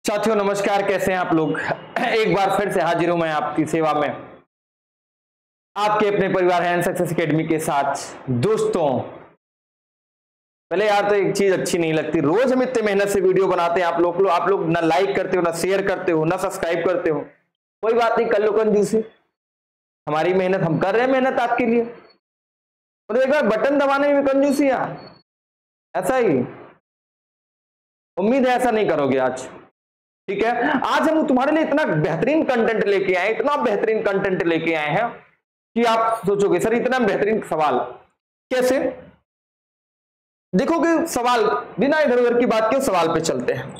साथियों नमस्कार, कैसे हैं आप लोग। एक बार फिर से हाजिर हूं मैं आपकी सेवा में, आपके अपने परिवार हैंड सक्सेस एकेडमी के साथ। दोस्तों पहले यार तो एक चीज अच्छी नहीं लगती, रोज हम इतने मेहनत से वीडियो बनाते हैं, आप लोग ना लाइक करते हो, ना शेयर करते हो, ना सब्सक्राइब करते हो। कोई बात नहीं, कर लो कंजूसी, हमारी मेहनत हम कर रहे हैं, मेहनत आपके लिए। मतलब एक बार बटन दबाने में कंजूसी यार, ऐसा ही। उम्मीद है ऐसा नहीं करोगे आज, ठीक है। आज हम तुम्हारे लिए इतना बेहतरीन कंटेंट लेके आए, इतना बेहतरीन कंटेंट लेके आए हैं कि आप सोचोगे सर इतना बेहतरीन सवाल कैसे। देखो कि सवाल बिना इधर उधर की बात के सवाल पे चलते हैं।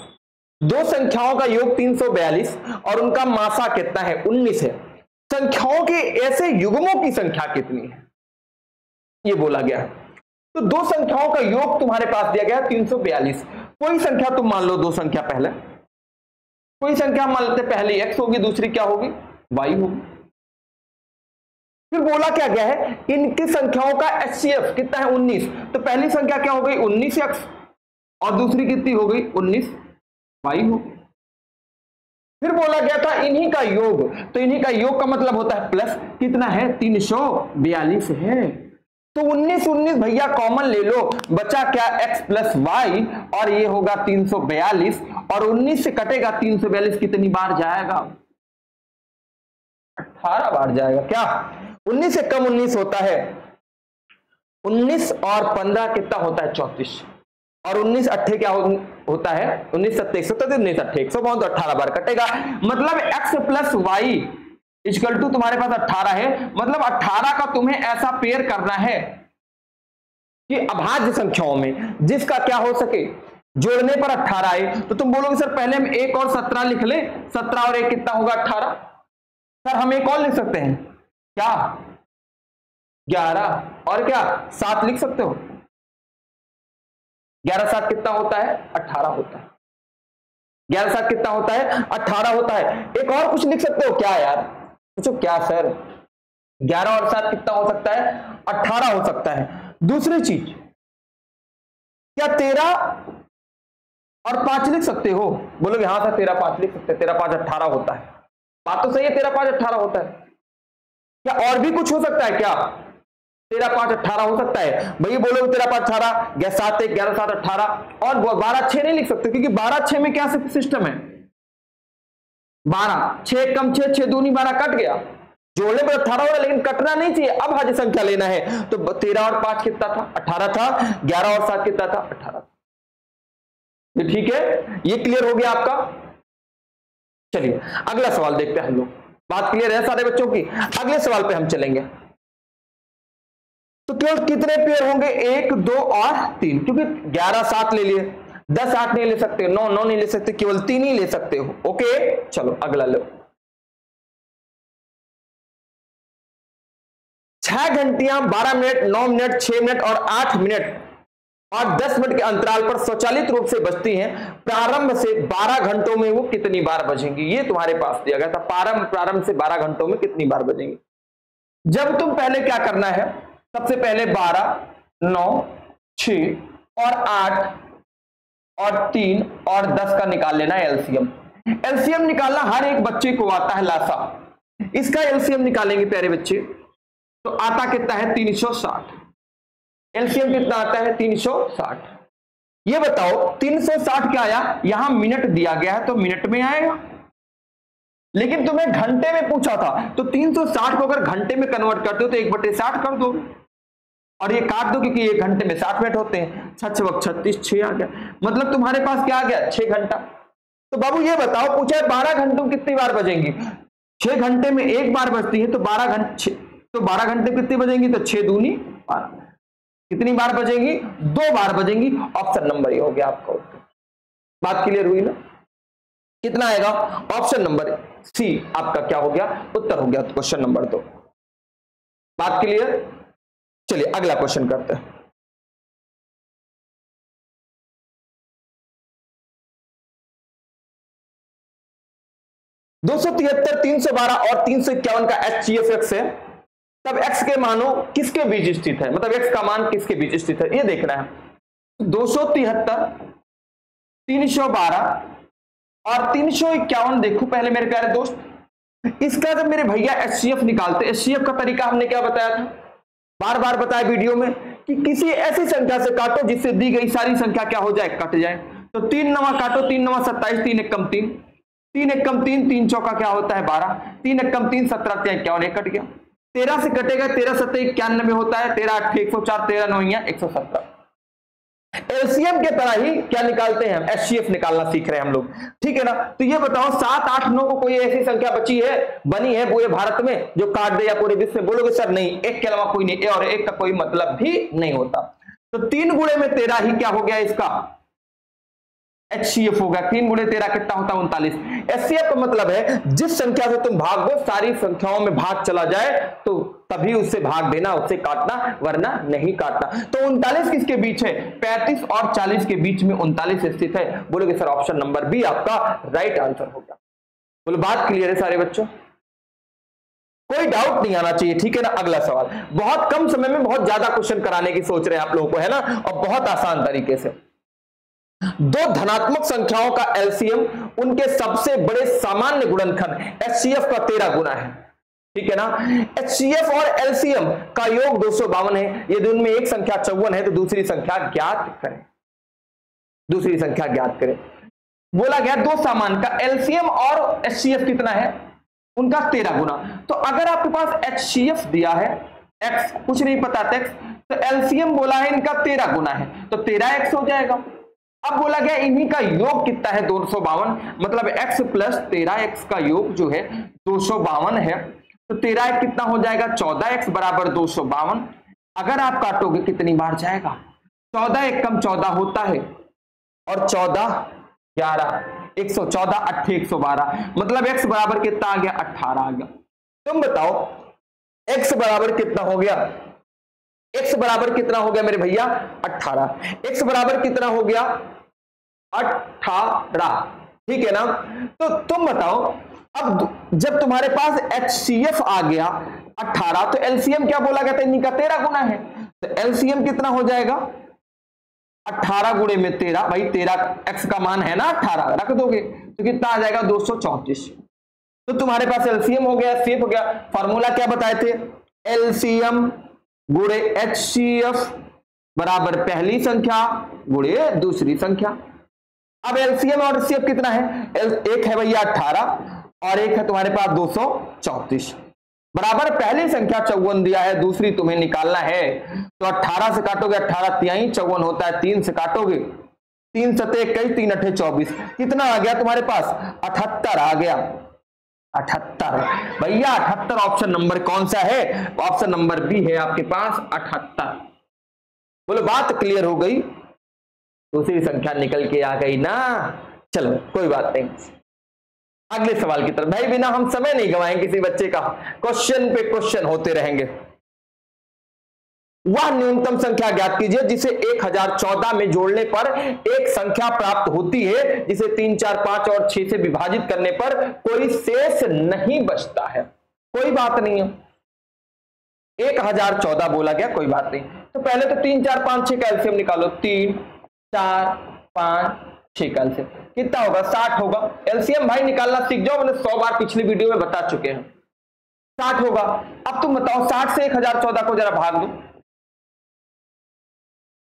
दो संख्याओं का योग 342 और उनका मासा कितना है, 19 है। संख्याओं के ऐसे युग्मों की संख्या कितनी है ये बोला गया। तो दो संख्याओं का योग तुम्हारे पास दिया गया 342। कोई संख्या तुम मान लो, दो संख्या पहले कोई संख्या मान लेते, पहली x होगी, दूसरी क्या होगी, y होगी। फिर बोला क्या गया है, इनकी संख्याओं का HCF कितना है, 19। तो पहली संख्या क्या हो गई, 19x, और दूसरी कितनी हो गई, 19y होगी। फिर बोला गया था इन्हीं का योग, तो इन्हीं का योग का मतलब होता है प्लस, कितना है, 342 है। तो 19 भैया कॉमन ले लो, बचा क्या, x प्लस वाई, और ये होगा 342, और 19 से कटेगा 342 कितनी बार जाएगा, 18 बार जाएगा। क्या 19 से कम 19 होता है, 19 और 15 कितना होता है, 34, और 19 अट्ठे क्या होता है, 19 सत्ते 19 अट्ठे 152, 18 बार कटेगा। मतलब x plus y equal to तुम्हारे पास 18 है। मतलब 18 का तुम्हें ऐसा पेयर करना है कि अभाज्य संख्याओं में जिसका क्या हो सके, जोड़ने पर 18 आए। तो तुम बोलोगे सर पहले हम 1 और 17 लिख ले, 17 और 1 कितना होगा, 18। सर हम एक और लिख सकते हैं, क्या 11 और क्या 7 लिख सकते हो। 11 7 कितना होता है, 18 होता है। 11 7 कितना होता है, 18 होता है। एक और कुछ लिख सकते हो क्या यार, पूछो क्या सर, 11 और 7 कितना हो सकता है, 18 हो सकता है। दूसरी चीज, क्या 13 और 5 लिख सकते हो, बोलोगे हाँ सर 13 5 लिख सकते हैं, 13 5 18 होता है। बात तो सही है, 13 5 18 होता है। क्या और भी कुछ हो सकता है क्या, 13 5 18 हो सकता है। भैया बोलोगे 13 5 18, 7 1 11 7 18, और 12 6 नहीं लिख सकते, क्योंकि 12 6 में क्या सिस्टम है, 12 6 कम 6 6 दूनी 12 कट गया, जोड़ने पर 18 हो रहा है, लेकिन कटना नहीं चाहिए। अब भाज्य संख्या लेना है, तो 13 और 5 कितना था, 18 था। 11 और 7 कितना था, 18 था। ठीक है, ये क्लियर हो गया आपका। चलिए अगला सवाल देखते हैं हम लोग। बात क्लियर है सारे बच्चों की। अगले सवाल पे हम चलेंगे। तो केवल कितने पेयर होंगे, 1 2 और 3, क्योंकि 11 7 ले लिए, 10 8 नहीं ले सकते, 9 9 नहीं ले सकते, केवल 3 ही ले सकते हो। ओके चलो अगला लो। 6 घंटियां 12 मिनट 9 मिनट 6 मिनट और 8 मिनट और 10 मिनट के अंतराल पर स्वचालित रूप से बजती हैं। प्रारंभ से 12 घंटों में वो कितनी बार बजेंगी, ये तुम्हारे पास दिया गया था। प्रारंभ से 12 घंटों में कितनी बार बजेंगी। जब तुम पहले क्या करना है, सबसे पहले 12 9 6 और 8 और 3 और 10 का निकाल लेना एलसीएम। एलसीएम निकालना हर एक बच्चे को आता है, लासा। इसका एलसीएम निकालेंगे प्यारे बच्चे, तो आता कितना है, 360। एलसीएम कितना आता है, 360। ये बताओ 360 क्या आया, यहां मिनट दिया गया है तो मिनट में आएगा, लेकिन तुम्हें घंटे में पूछा था, तो 360 को अगर घंटे में कन्वर्ट करते हो तो 1/60 कर दो, और ये काट दो, क्योंकि 1 घंटे में 60 मिनट होते हैं। 6 36 6 आ गया, मतलब तुम्हारे पास क्या आ गया, 6 घंटा। तो बाबू ये बताओ, पूछा है 12 घंटों में कितनी बार बजेंगी। 6 घंटे में एक बार बजती है, तो 12 घंटे, तो 12 घंटे कितनी बजेंगी, तो 6 दूनी 12, कितनी बार बजेंगी, 2 बार बजेंगी। ऑप्शन नंबर ये हो गया आपका उत्तर। बात क्लियर हुई ना, कितना आएगा, ऑप्शन नंबर सी आपका क्या हो गया, उत्तर हो गया, तो क्वेश्चन नंबर 2। बात क्लियर। चलिए अगला क्वेश्चन करते हैं। दो 273 312 और 351 का HCF है, तब x के मानो किसके बीच स्थित है, मतलब x का मान किसके बीच स्थित है, ये देखना है। 273 312 और 351 देखो पहले मेरे प्यारे दोस्त, इसका जब मेरे भैया एचसीएफ निकालते, एचसीएफ का तरीका हमने क्या बताया था, बार बार बताया वीडियो में कि किसी ऐसी संख्या से काटो जिससे दी गई सारी संख्या क्या हो जाए, कट जाए। तो 3 नवा काटो, 3 नवा 27, 3 एकम 3, 3 एकम 3, 3 चौका क्या होता है 12, 3 एकम 3 17 51, एक कट गया। 13 से कटेगा, 13 7 91 होता है, 13 8 104, 13 9 117। एलसीएम के तरह ही क्या निकालते हैं, एचसीएफ निकालना सीख रहे हैं हम लोग, ठीक है ना। तो ये बताओ 7 8 9 को कोई ऐसी संख्या बची है, बनी है पूरे भारत में जो काट दे या पूरे विश्व में, बोलोगे सर नहीं, एक के अलावा कोई नहीं, और एक का कोई मतलब भी नहीं होता। तो 3 गुणे में 13 ही क्या हो गया इसका एचसीएफ होगा। 3 गुणे 13 कितना होता है 39। एचसीएफ का मतलब है जिस संख्या से तुम भाग दो सारी संख्याओं में भाग चला जाए तो तभी उससे भाग देना, उससे काटना, वरना नहीं काटना। तो 39 किसके बीच है, 35 और 40 के बीच में 39 स्थित है। बोलोगे सर ऑप्शन नंबर बी आपका राइट आंसर होगा। बोलो बात क्लियर है सारे बच्चों, कोई डाउट नहीं आना चाहिए, ठीक है ना। अगला सवाल, बहुत कम समय में बहुत ज्यादा क्वेश्चन कराने की सोच रहे हैं आप लोगों को, है ना, और बहुत आसान तरीके से। दो धनात्मक संख्याओं का एलसीएम उनके सबसे बड़े सामान्य गुणनखंड एचसीएफ का 13 गुना है, ठीक है ना। एचसीएफ और एलसीएम का योग 252 है। यदि उनमें एक संख्या 54 है तो दूसरी संख्या ज्ञात करें, दूसरी संख्या ज्ञात करें। बोला गया दो सामान्य का एलसीएम और एचसीएफ कितना है, उनका 13 गुना। तो अगर आपके पास एचसीएफ दिया है एक्स, कुछ नहीं पता एक्स, तो एलसीएम बोला है इनका 13 गुना है, तो 13x हो जाएगा। अब बोला गया इन्हीं का योग कितना है 252, मतलब x प्लस 13x का योग जो है 252 है। तो 13 कितना हो जाएगा 14x बराबर 252। अगर आप काटोगे कितनी बार जाएगा, 14 एकम 14 होता है, और 14 11 114 8 112, मतलब x बराबर कितना आ गया 18 आ गया। तुम बताओ x बराबर कितना हो गया, x बराबर कितना हो गया मेरे भैया 18, x बराबर कितना हो गया 18, ठीक है ना। तो तुम बताओ अब जब तुम्हारे पास HCF आ गया 18, तो LCM क्या बोला गया था, इनका 13 गुना है, तो LCM कितना हो जाएगा 18 गुणे में 13, भाई 13 x का मान है ना 18, रख दोगे तो कितना आ जाएगा 234। तो तुम्हारे पास LCM हो गया, सेफ हो गया। फॉर्मूला क्या बताए थे, LCM गुणे HCF बराबर पहली संख्या गुणे दूसरी संख्या। अब LCM और HCF कितना है, एक है भैया 18 और एक है तुम्हारे पास 234, बराबर पहली संख्या 54 दिया है, दूसरी तुम्हें निकालना है। तो 18 से काटोगे 18 तिहाई 54 होता है, 3 से काटोगे 3 सते 21 3 अठे 24, कितना आ गया तुम्हारे पास 78 आ गया। 78 भैया 78 ऑप्शन नंबर कौन सा है, ऑप्शन नंबर बी है आपके पास 78। बोलो बात क्लियर हो गई, दूसरी संख्या निकल के आ गई ना। चलो कोई बात नहीं, अगले सवाल की तरफ। भाई बिना हम समय नहीं गवाएंगे किसी बच्चे का, क्वेश्चन पे क्वेश्चन होते रहेंगे। वह न्यूनतम संख्या ज्ञात कीजिए जिसे 1014 में जोड़ने पर एक संख्या प्राप्त होती है जिसे 3 4 5 और 6 से विभाजित करने पर कोई शेष नहीं बचता है। कोई बात नहीं है, 1014 बोला गया, कोई बात नहीं। तो पहले तो 3 4 5 6 का एलसीएम निकालो, 3 4 5 6 का एलसीएम कितना होगा 60 होगा। एलसीएम भाई निकालना सीख जाओ, मैंने 100 बार पिछली वीडियो में बता चुके हैं, 60 होगा। अब तुम बताओ 60 से 1014 को जरा भाग दो,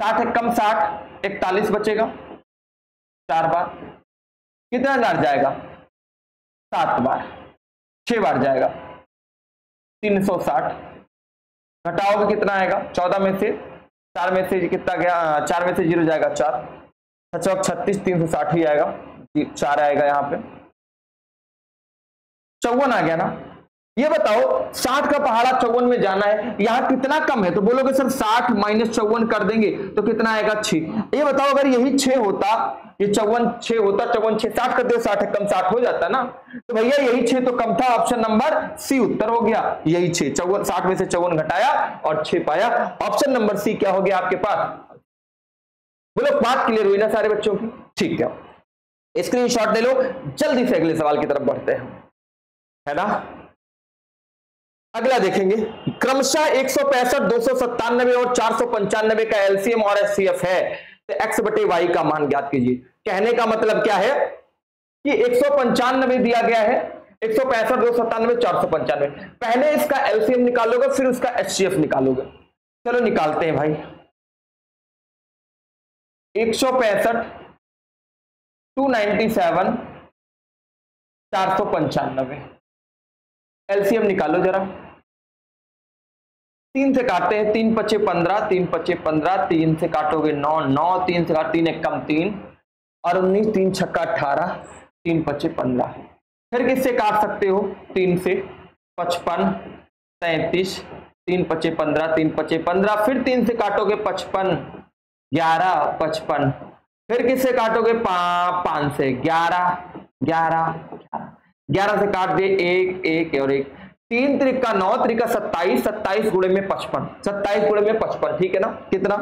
60 एक कम 60 41 बचेगा, 4 बार कितना बार जाएगा 7 बार, 6 बार जाएगा 360, घटाओगे कितना आएगा 14 में से 4 में से कितना गया, 4 में से 0 जाएगा 4, 36 360 ही आएगा, 4 आएगा यहाँ पे 54 आ गया ना। ये बताओ 60 का पहाड़ा 54 में जाना है, यहां कितना कम है, तो बोलोगे सर 60 माइनस 54 कर देंगे तो कितना आएगा 6। ये बताओ अगर यही 6 होता, ये 54 6 होता, 54 6 60 कर दो, 60 कम 60 हो जाता ना। तो भैया यही 6 तो कम था, ऑप्शन नंबर सी उत्तर हो गया, यही 6, 60 में से 54 घटाया और 6 पाया, ऑप्शन नंबर सी क्या हो गया आपके पास। बोलो बात क्लियर हुई ना सारे बच्चों की, ठीक है। स्क्रीनशॉट ले लो, जल्दी से अगले सवाल की तरफ बढ़ते हैं, है ना। अगला देखेंगे, क्रमशः 165 297 और 495 का एलसीएम और एचसीएफ है, तो x बटे वाई का मान ज्ञात कीजिए। कहने का मतलब क्या है कि 195 दिया गया है, 165, 297, 495। पहले इसका एलसीएम निकालोगे फिर उसका एचसीएफ निकालोगे। चलो निकालते हैं भाई। 165, 297, 495 एलसीएम निकालो जरा। 3 से काटते हैं, 3 पचे 15, 3 पचे 15, 3 से काटोगे 9, 9, 3 से काट 3 एक कम 3 और 19, 3 छक्का 18, 3 पचे 15। फिर किससे काट सकते हो? 3 से 55, 37, 3 पचे 15, 3 पचे 15, फिर 3 से काटोगे 55, 11, 55, फिर किससे काटोगे? 5 से 11, 11, 11 से काट दे 1, 1 और 1, 3 त्रिका 9, त्रिका 27, 27 गुणे में 55, 27 गुणे में 55, ठीक है ना? कितना?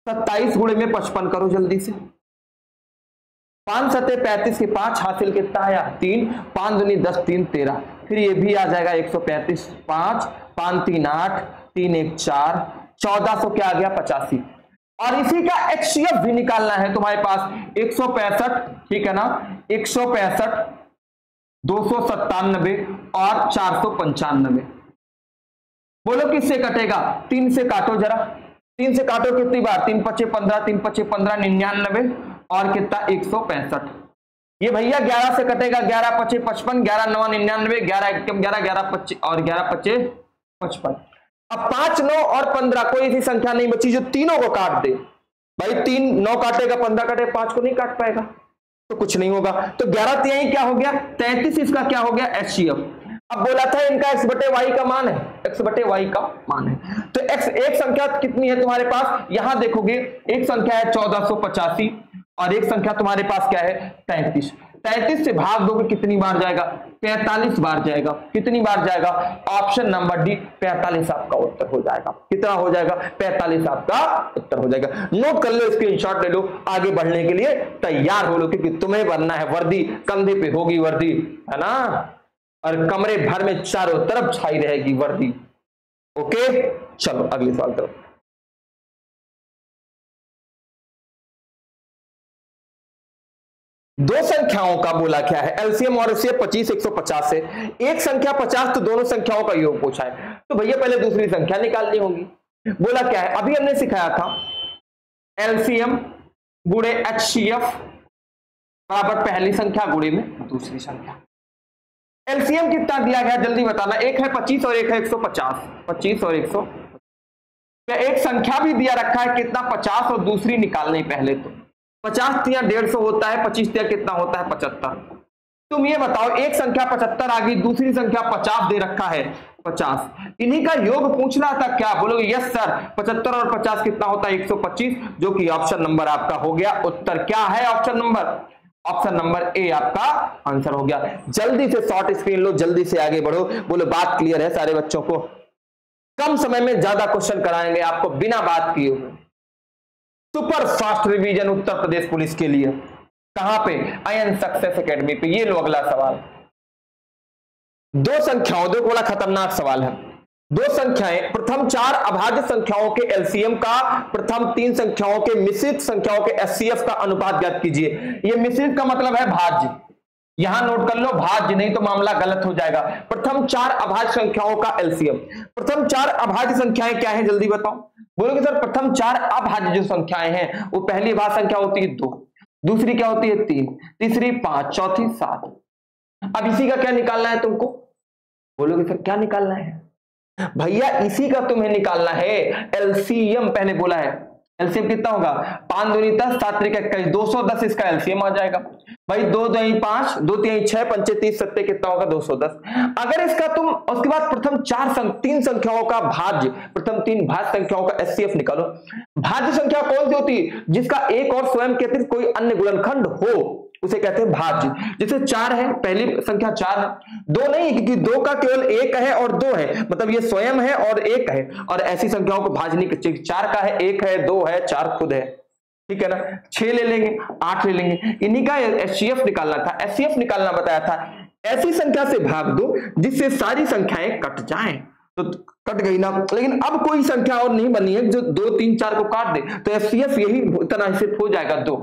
27 गुणे में 55 करो जल्दी से। 5 सत्ते 35 के 5 हासिल कितना आया? 3, 5 दूनी 10, 3 13, फिर ये भी आ जाएगा 135, 5, 5 3 8, 3 1 4, 1400 क्या आ गया? 85। और इसी का एचसीएफ भी निकालना है तुम्हारे पास। 165, ठीक है ना? 165, 297 और 495। बोलो किससे कटेगा? 3 से काटो जरा। 3 से काटो कितनी बार? 3 पचे 15, 3 पचे 15, 99 और कितना? 165। ये भैया 11 से कटेगा, 11 पचे 55, 11 9 99, 11 एकम 11, 11 पच्चीस और 11 पचे 55। अब 5 9 और 15 कोई ऐसी संख्या नहीं बची जो तीनों को काट दे। भाई 3 9 काटेगा, 15 काटेगा, 5 को नहीं काट पाएगा तो कुछ नहीं होगा। तो 11 तिहाई क्या हो गया? 33। इसका क्या हो गया? एचसीएफ। अब बोला था इनका x बटे वाई का मान है, x बटे वाई का मान है। तो x एक संख्या कितनी है तुम्हारे पास? यहां देखोगे एक संख्या है 1485 और एक संख्या तुम्हारे पास क्या है? 33। 33 से भाग दोगे कितनी बार जाएगा? 45 बार जाएगा। कितनी बार जाएगा? ऑप्शन नंबर डी 45 आपका उत्तर हो जाएगा। कितना हो जाएगा? 45 आपका उत्तर हो जाएगा। नोट कर लो, स्क्रीनशॉट ले लो, आगे बढ़ने के लिए तैयार हो लो, क्योंकि तुम्हें बनना है वर्दी, कंधे पे होगी वर्दी, है ना? और कमरे भर में चारों तरफ छाई रहेगी वर्दी। ओके, चलो अगले सवाल तरफ। दो संख्याओं का बोला क्या है? एलसीएम और एचसीएफ 25 150 से। एक संख्या 50 तो दोनों संख्याओं का योग पूछा है, तो भैया पहले दूसरी संख्या निकालनी होगी। बोला क्या है? अभी हमने सिखाया था एलसीएम गुणे एचसीएफ बराबर पहली संख्या गुणे में दूसरी संख्या। एलसीएम कितना दिया गया जल्दी बताना। एक है 25 और एक है 150। 25 और 100। क्या एक संख्या भी दिया रखा है कितना? 50 और दूसरी निकालनी पहले तो। 50 तिया 150 होता है, 25 तिया कितना होता है? 75। तुम ये बताओ, एक संख्या 75 आ गई, दूसरी संख्या 50 दे रखा है 50, इन्हीं का योग पूछना था क्या? बोलोगे यस सर, 75 और 50 कितना होता है? 125, जो कि ऑप्शन नंबर आपका हो गया उत्तर। क्या है option number? Option number A आपका आंसर हो गया। जल्दी से शॉर्ट स्क्रीन लो, जल्दी से आगे बढ़ो। बोलो बात क्लियर है सारे बच्चों को? कम समय में ज्यादा क्वेश्चन कराएंगे आपको बिना बात किए हुए। Super fast revision Uttar Pradesh police के लिए। कहां पे? आयन सक्सेस एकेडमी पे। ये लो अगला सवाल। दो संख्याओं, दो बड़ा खतरनाक सवाल है। दो संख्याएं, प्रथम 4 अभाज्य संख्याओं के एलसीएम का प्रथम 3 संख्याओं के मिश्रित संख्याओं के एचसीएफ का अनुपात ज्ञात कीजिए। ये मिश्रित का मतलब है भाज्य। यहां नोट कर लो भाज्य, नहीं तो मामला गलत हो जाएगा। प्रथम 4 अभाज्य संख्याओं का एलसीएम। प्रथम 4 अभाज्य संख्याएं क्या है जल्दी बताओ? बोलोगे सर प्रथम 4 अभाज्य जो संख्याएं हैं वो पहली अभाज्य संख्या होती है 2, दूसरी क्या होती है 3, तीसरी 5, चौथी 7। अब इसी का क्या निकालना है तुमको? बोलोगे सर क्या निकालना है? भैया इसी का तुम्हें निकालना है एलसीएम। पहले बोला है एलसीएम कितना होगा? 5 दूनी 10, 7 त्रिक 21, 210 इसका एलसीएम आ जाएगा। भाई 2 दूनी 5, 2 तीन 6, 5 30, 7 कितना होगा? 210। अगर इसका तुम उसके बाद प्रथम 3 संख्याओं का भाज्य, प्रथम 3 भाज्य संख्याओं का एचसीएफ निकालो। भाज्य संख्या कौन सी होती है? जिसका एक और स्वयं के अतिरिक्त कोई अन्य गुणनखंड हो उसे कहते हैं भाज्य। जैसे 4 है, पहली संख्या 4 है, 2 नहीं, क्योंकि 2 का केवल 1 है और 2 है, मतलब ये स्वयं है और 1 है। और ऐसी संख्याओं को भाज्य नहीं कहते। 4 का है, 1 है, 2 है, 4 खुद है, ठीक है ना? 6 ले लेंगे, 8 ले लेंगे। इन्हीं का एचसीएफ निकालना था। एचसीएफ निकालना बताया था, ऐसी संख्या से भाग दो जिससे सारी संख्याएं कट जाएं। तो कट गई ना, लेकिन अब कोई संख्या और नहीं बनी है जो 2 3 4 को काट दे, तो एचसीएफ यही इतना हिस्से हो जाएगा 2।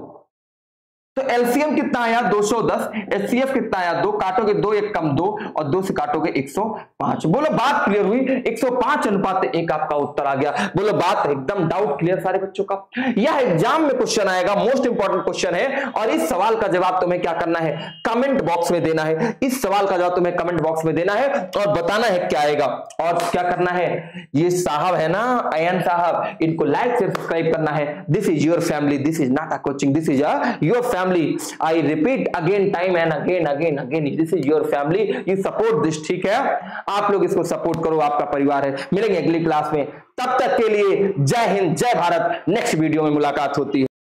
तो एलसीएम कितना आया 210, एचसीएफ कितना आया 2, काटोगे 2 एक कम 2 और 2 से काटोगे 105। बोलो बात क्लियर हुई? 105:1 आपका उत्तर आ गया। बोलो बात एकदम डाउट क्लियर सारे बच्चों का? यह एग्जाम में क्वेश्चन आएगा, मोस्ट इंपॉर्टेंट क्वेश्चन है और इस सवाल का जवाब तुम्हें क्या करना है, कमेंट बॉक्स में देना है। इस सवाल का जवाब तुम्हें कमेंट बॉक्स में देना है और बताना है क्या आएगा और क्या करना है। ये साहब है ना अयन साहब, इनको लाइक शेयर सब्सक्राइब करना है। This is your family, this is not a coaching, this is your family. I repeat again, time and again. This is your family. You support this, ठीक है? आप लोग इसको सपोर्ट करो, आपका परिवार है। मिलेंगे अगली क्लास में, तब तक के लिए जय हिंद, जय भारत। नेक्स्ट वीडियो में मुलाकात होती है।